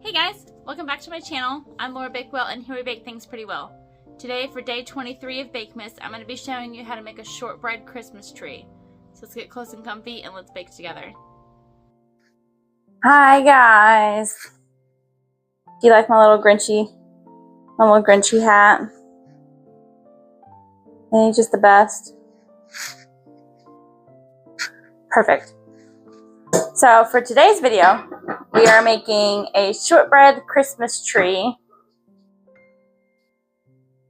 Hey guys, welcome back to my channel. I'm Laura Bakewell and here we bake things pretty well. Today for day 23 of Bakemas, I'm going to be showing you how to make a shortbread Christmas tree. So let's get close and comfy and let's bake together. Hi guys. Do you like my little Grinchy hat? Ain't he just the best? Perfect. So for today's video, we are making a shortbread Christmas tree.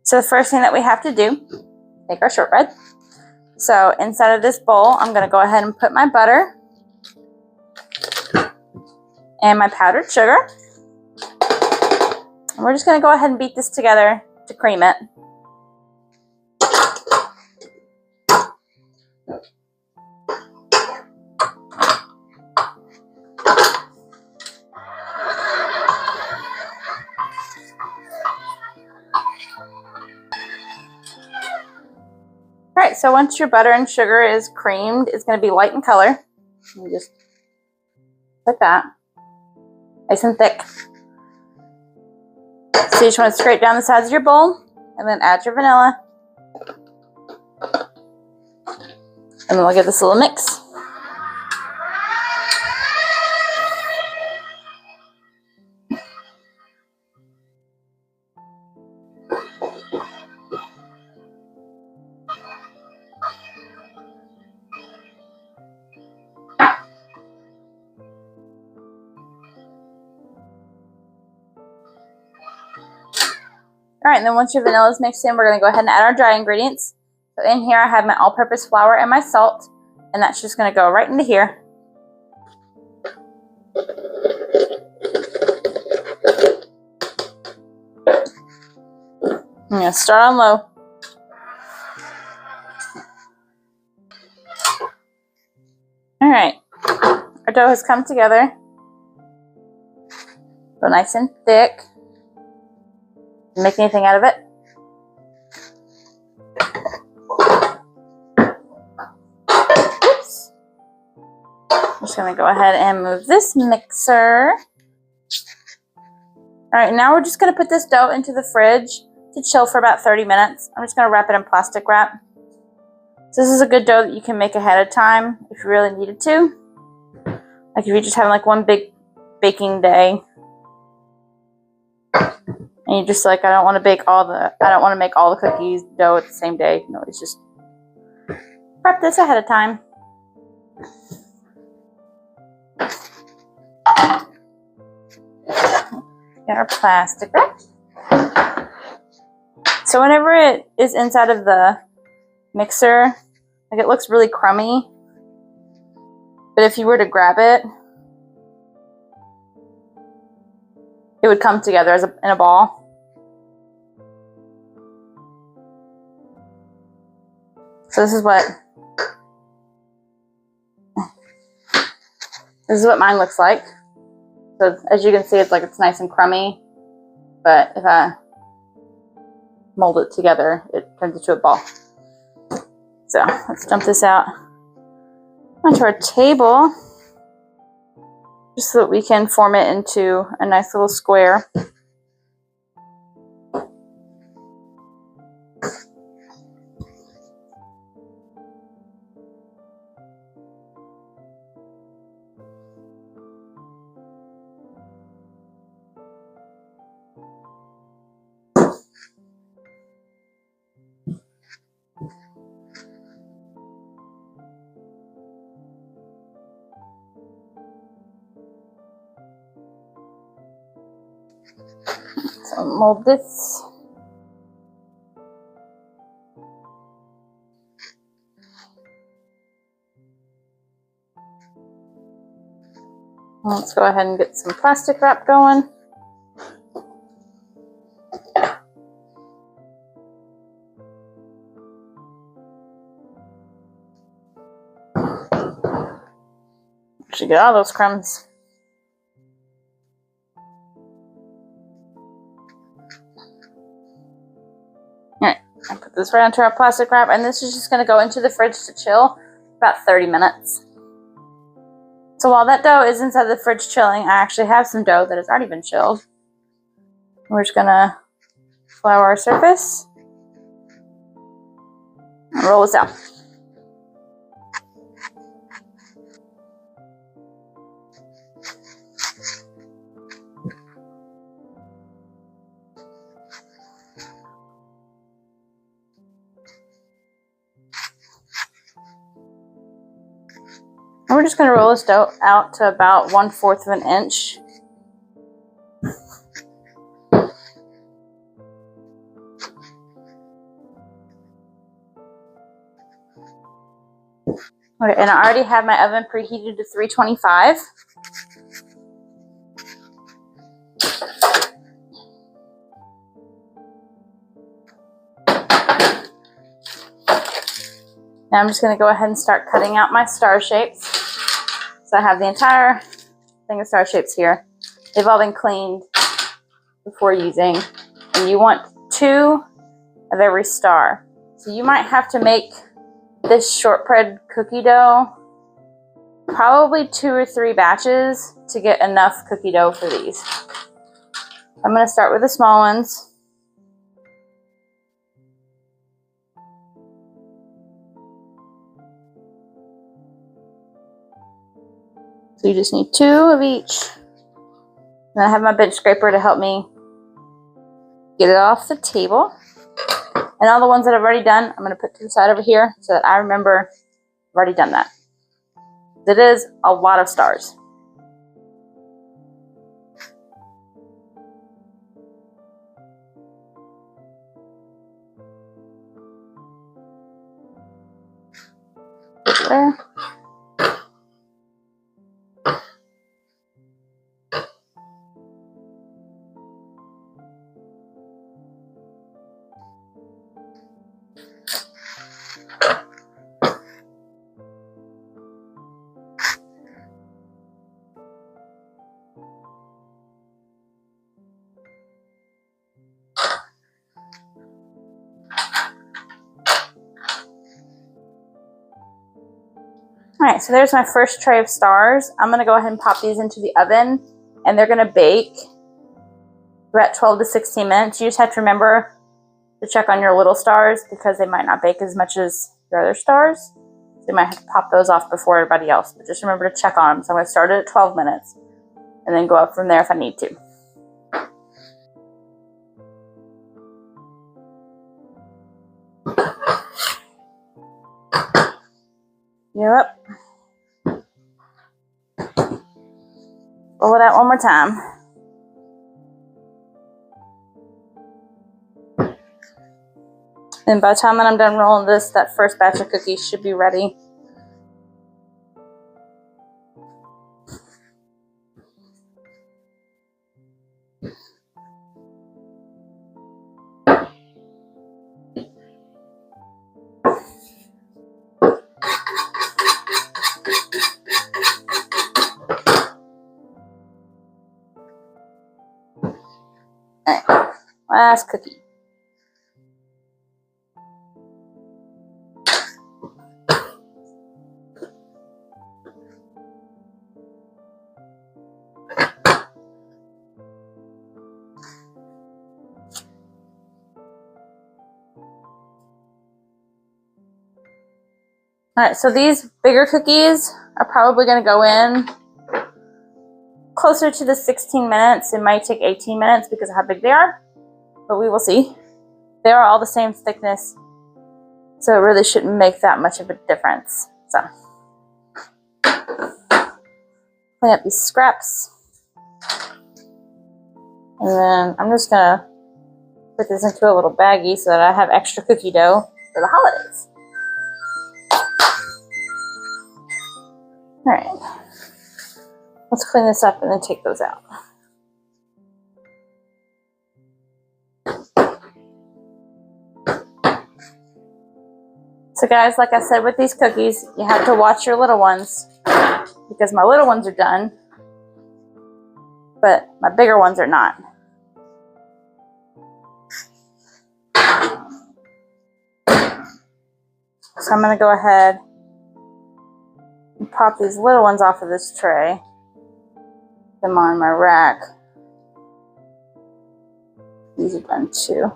So the first thing that we have to do, make our shortbread. So inside of this bowl, I'm going to go ahead and put my butter and my powdered sugar. And we're just going to go ahead and beat this together to cream it. Alright, so once your butter and sugar is creamed, it's going to be light in color. And just like that. Nice and thick. So you just want to scrape down the sides of your bowl and then add your vanilla. And then we'll give this a little mix. Alright, and then once your vanilla is mixed in, we're going to go ahead and add our dry ingredients. So in here I have my all-purpose flour and my salt, and that's just going to go right into here. I'm going to start on low. Alright, our dough has come together. So nice and thick. Make anything out of it. Oops. I'm just going to go ahead and move this mixer. Alright, now we're just going to put this dough into the fridge to chill for about 30 minutes. I'm just going to wrap it in plastic wrap. So this is a good dough that you can make ahead of time if you really needed to. Like if you're just having like one big baking day. And you're just like, I don't want to make all the cookies dough at the same day. No, it's just prep this ahead of time. Get our plastic wrap. So whenever it is inside of the mixer, like it looks really crummy. But if you were to grab it, it would come together as in a ball. So this is what mine looks like. So as you can see, it's nice and crummy. But if I mold it together, it turns into a ball. So let's dump this out onto our table, just so that we can form it into a nice little square. So mold this. Let's go ahead and get some plastic wrap going. Should get all those crumbs. Alright, I put this right onto our plastic wrap, and this is just going to go into the fridge to chill about 30 minutes. So while that dough is inside the fridge chilling, I actually have some dough that has already been chilled. We're just gonna flour our surface and roll this out. And we're just going to roll this dough out to about 1/4 of an inch. Okay, and I already have my oven preheated to 325. Now I'm just going to go ahead and start cutting out my star shapes. So I have the entire thing of star shapes here. They've all been cleaned before using. And you want 2 of every star. So you might have to make this shortbread cookie dough probably 2 or 3 batches to get enough cookie dough for these. I'm going to start with the small ones. So you just need 2 of each. And I have my bench scraper to help me get it off the table. And all the ones that I've already done, I'm going to put to the side over here so that I remember I've already done that. It is a lot of stars. There. Alright, so there's my first tray of stars. I'm going to go ahead and pop these into the oven, and they're going to bake for about 12 to 16 minutes. You just have to remember to check on your little stars because they might not bake as much as your other stars. So you might have to pop those off before everybody else, but just remember to check on them. So I'm going to start it at 12 minutes and then go up from there if I need to. Yep. Roll it out one more time. And by the time that I'm done rolling this, that first batch of cookies should be ready. Alright, last cookie. Alright, so these bigger cookies are probably going to go in closer to the 16 minutes. It might take 18 minutes because of how big they are, but we will see. They are all the same thickness, so it really shouldn't make that much of a difference. So, clean up these scraps. And then I'm just going to put this into a little baggie so that I have extra cookie dough for the holidays. Alright, let's clean this up and then take those out. So guys, like I said with these cookies, you have to watch your little ones because my little ones are done, but my bigger ones are not. So I'm going to go ahead Pop these little ones off of this tray. Put them on my rack. These are done too.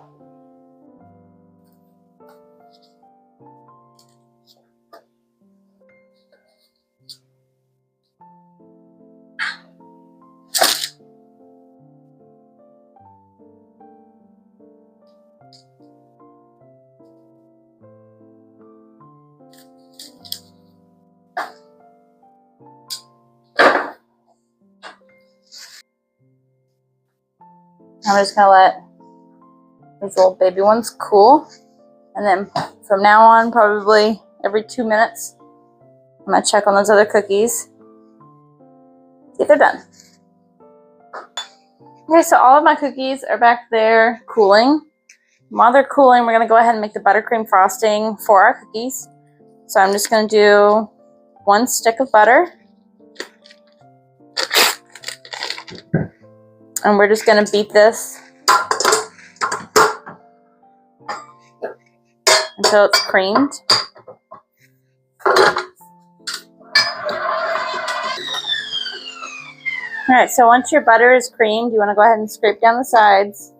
I'm just gonna let these little baby ones cool. And then from now on, probably every 2 minutes, I'm gonna check on those other cookies. See if they're done. Okay, so all of my cookies are back there cooling. While they're cooling, we're gonna go ahead and make the buttercream frosting for our cookies. So I'm just gonna do 1 stick of butter. And we're just gonna beat this until it's creamed. Alright, so once your butter is creamed, you want to go ahead and scrape down the sides.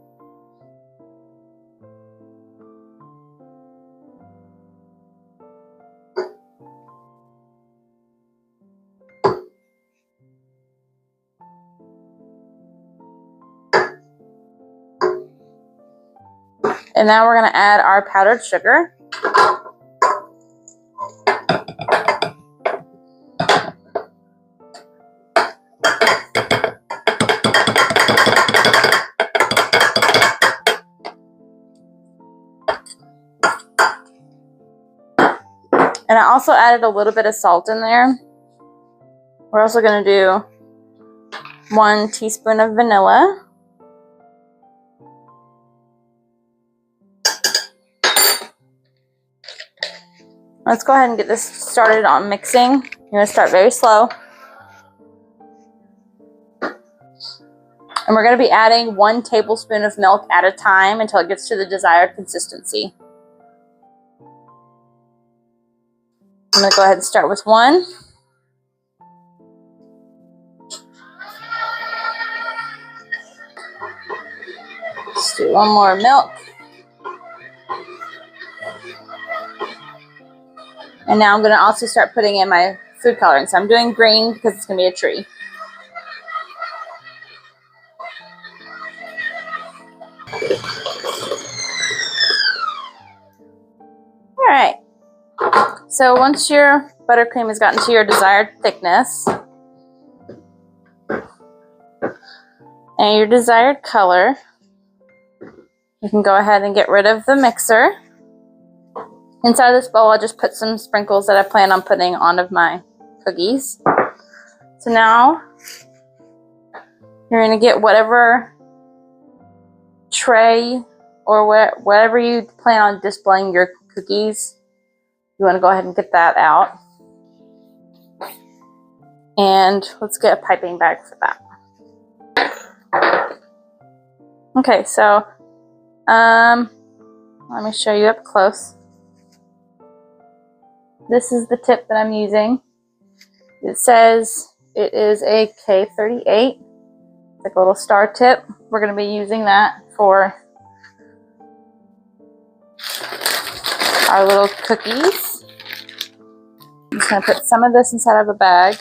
And now we're going to add our powdered sugar. And I also added a little bit of salt in there. We're also going to do 1 teaspoon of vanilla. Let's go ahead and get this started on mixing. You're going to start very slow. And we're going to be adding 1 tablespoon of milk at a time until it gets to the desired consistency. I'm going to go ahead and start with 1. Let's do 1 more milk. And now I'm going to also start putting in my food coloring. So I'm doing green because it's going to be a tree. All right. So once your buttercream has gotten to your desired thickness and your desired color, you can go ahead and get rid of the mixer. Inside this bowl, I'll just put some sprinkles that I plan on putting on of my cookies. So now you're going to get whatever tray or whatever you plan on displaying your cookies. You want to go ahead and get that out. And let's get a piping bag for that. Okay, so let me show you up close. This is the tip that I'm using. It says it is a K38. It's like a little star tip. We're going to be using that for our little cookies. I'm just going to put some of this inside of a bag.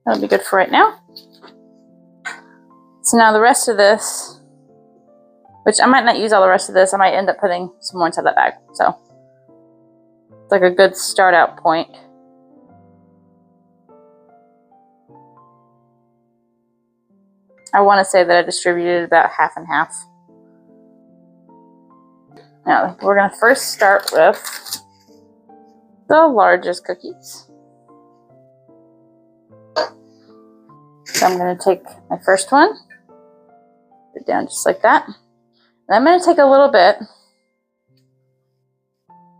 That'll be good for right now. So now the rest of this, which I might not use all the rest of this, I might end up putting some more inside that bag. So it's like a good start out point. I want to say that I distributed about half and half. Now we're going to first start with the largest cookies. So I'm going to take my first one, Put it down just like that. And I'm going to take a little bit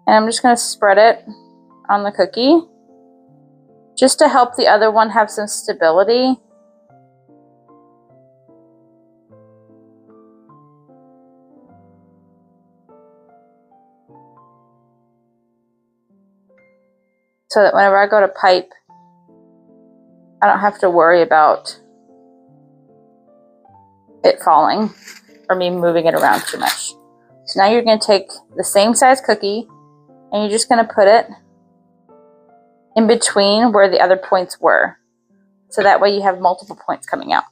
and I'm just going to spread it on the cookie just to help the other one have some stability. So that whenever I go to pipe, I don't have to worry about it falling or me moving it around too much. So now you're going to take the same size cookie and you're just going to put it in between where the other points were. So that way you have multiple points coming out.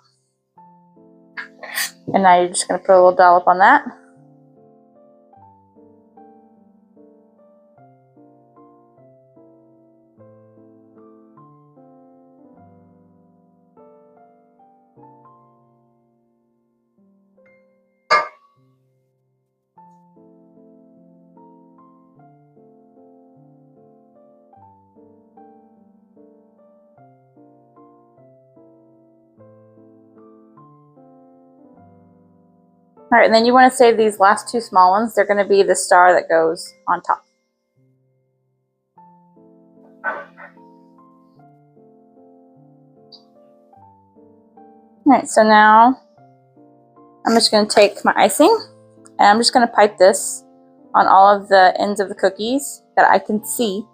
And now you're just going to put a little dollop on that. All right, and then you want to save these last two small ones. They're going to be the star that goes on top. All right, so now I'm just going to take my icing and I'm just going to pipe this on all of the ends of the cookies that I can see.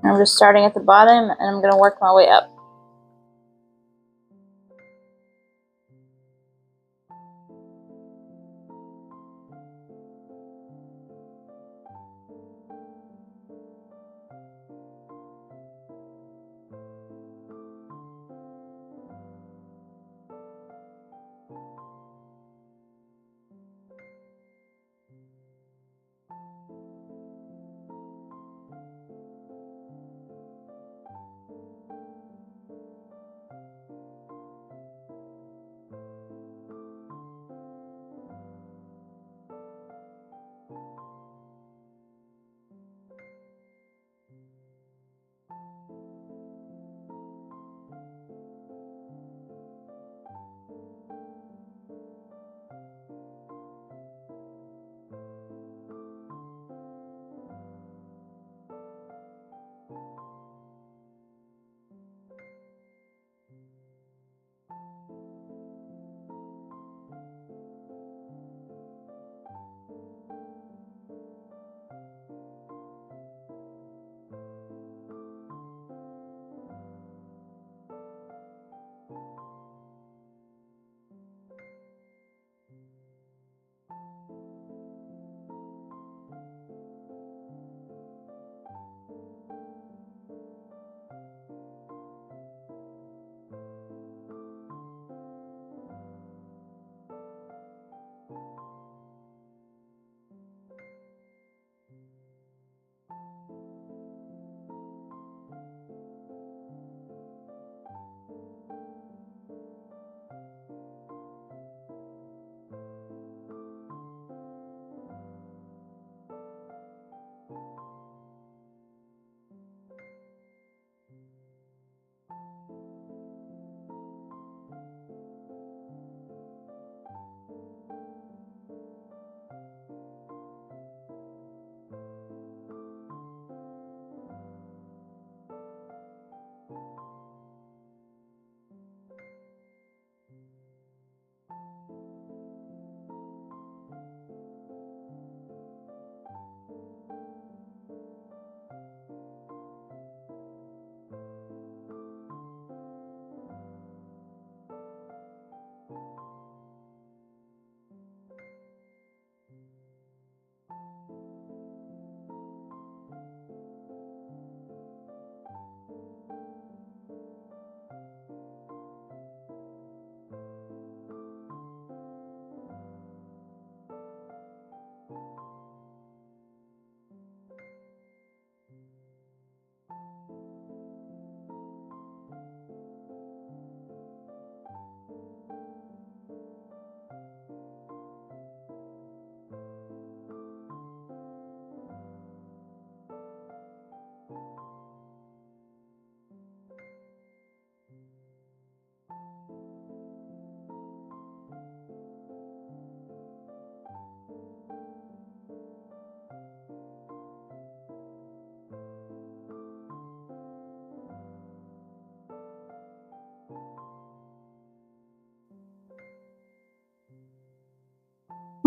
I'm just starting at the bottom and I'm going to work my way up.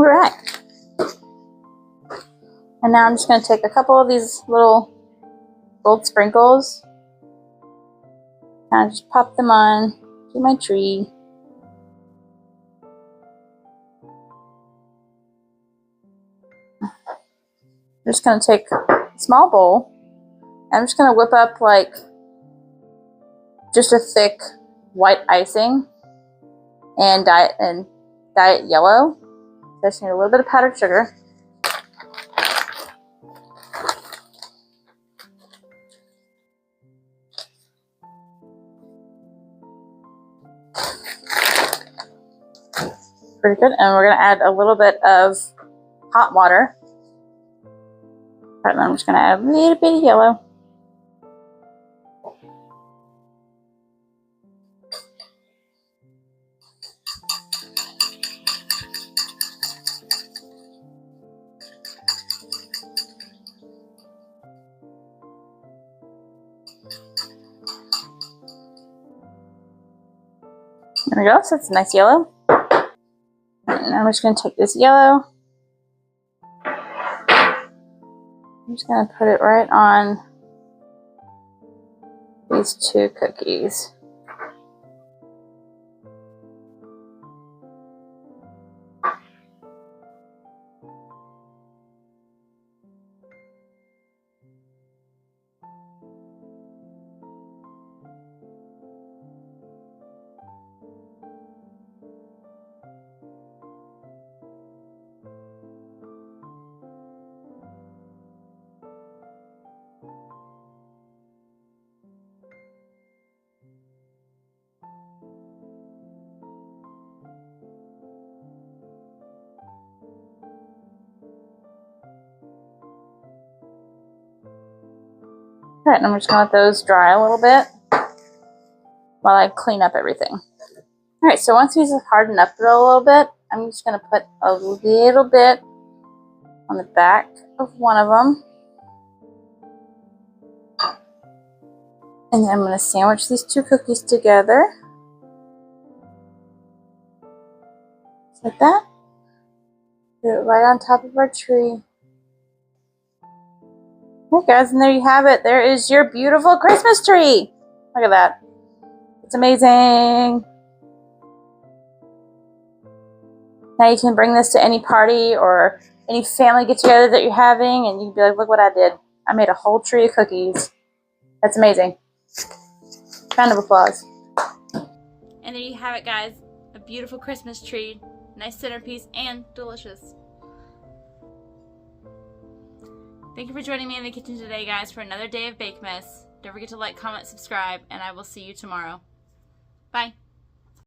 Alright. And now I'm just going to take a couple of these little gold sprinkles. Kind of just pop them on to my tree. I'm just going to take a small bowl. I'm just going to whip up like just a thick white icing and diet yellow. So I just need a little bit of powdered sugar. Pretty good. And we're going to add a little bit of hot water. Right, and I'm just going to add a little bit of yellow. There we go. So it's a nice yellow. And I'm just going to take this yellow. I'm just going to put it right on these two cookies. Alright, and I'm just going to let those dry a little bit while I clean up everything. Alright, so once these have hardened up a little bit, I'm just going to put a little bit on the back of one of them. And then I'm going to sandwich these two cookies together. Just like that. Put it right on top of our tree. Okay guys, and there you have it. There is your beautiful Christmas tree. Look at that. It's amazing. Now you can bring this to any party or any family get together that you're having and you can be like, look what I did. I made a whole tree of cookies. That's amazing. Round of applause. And there you have it, guys. A beautiful Christmas tree. Nice centerpiece and delicious. Thank you for joining me in the kitchen today, guys, for another day of Bakemas. Don't forget to like, comment, subscribe, and I will see you tomorrow. Bye.